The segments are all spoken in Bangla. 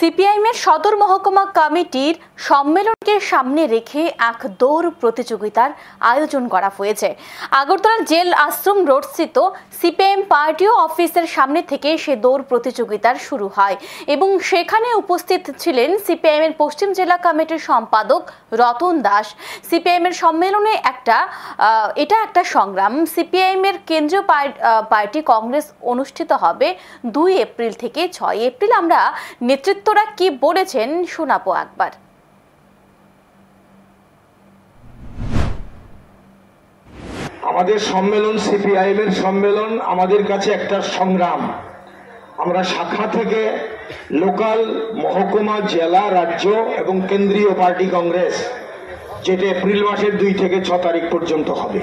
সিপিআইএমের সদর মহকুমা কমিটির সম্মেলনকে সামনে রেখে এক দৌড় প্রতিযোগিতার আয়োজন করা হয়েছে। আগরতলা জেল আশ্রম রোডস্থিত সিপিআইএম পার্টি অফিসের সামনে থেকে সে দৌড় প্রতিযোগিতার শুরু হয় এবং সেখানে উপস্থিত ছিলেন সিপিআইএমের পশ্চিম জেলা কমিটির সম্পাদক রতন দাস। সিপিআইএমের সম্মেলনে এটা একটা সংগ্রাম। সিপিআইএমের কেন্দ্রীয় পার্টি কংগ্রেস অনুষ্ঠিত হবে 2 এপ্রিল থেকে 6 এপ্রিল। আমরা নেতৃত্বরা কি বলেছেন শোনাবো একবার। আমাদের সম্মেলন সিপিআইএম এর সম্মেলন আমাদের কাছে একটা সংগ্রাম। আমরা শাখা থেকে লোকাল, মহকুমা, জেলা, রাজ্য এবং কেন্দ্রীয় পার্টি কংগ্রেস, যেটা এপ্রিল মাসের 2 থেকে 6 তারিখ পর্যন্ত হবে,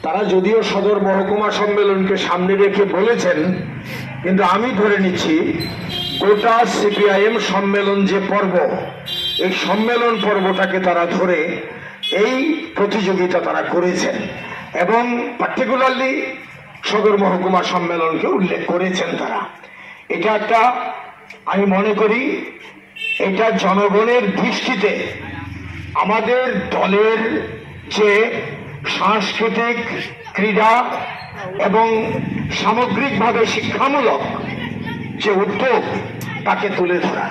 তারা যদিও সদর মহকুমা সম্মেলনকে সামনে রেখে বলেছেন, কিন্তু আমি ধরে নিচ্ছি গোটা সিপিআইএম সম্মেলন যে পর্ব, এই সম্মেলন পর্বটাকে তারা ধরে এই প্রতিযোগিতা তারা করেছেন এবং পার্টিকুলারলি সদর মহকুমা সম্মেলনকে উল্লেখ করেছেন তারা। এটা একটা, আমি মনে করি এটা জনগণের দৃষ্টিতে আমাদের দলের যে সাংস্কৃতিক, ক্রীড়া এবং সামগ্রিকভাবে শিক্ষামূলক যে উদ্যোগ, তাকে তুলে ধরা।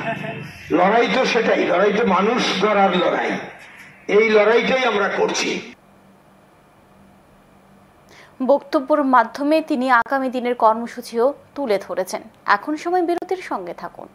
লড়াই তো সেটাই, লড়াই তো মানুষ গড়ার লড়াই। এই লড়াইটাই আমরা করছি। বক্তব্যের মাধ্যমে তিনি আগামী দিনের কর্মসূচিও তুলে ধরেছেন। এখন সময় বিরতির, সঙ্গে থাকুন।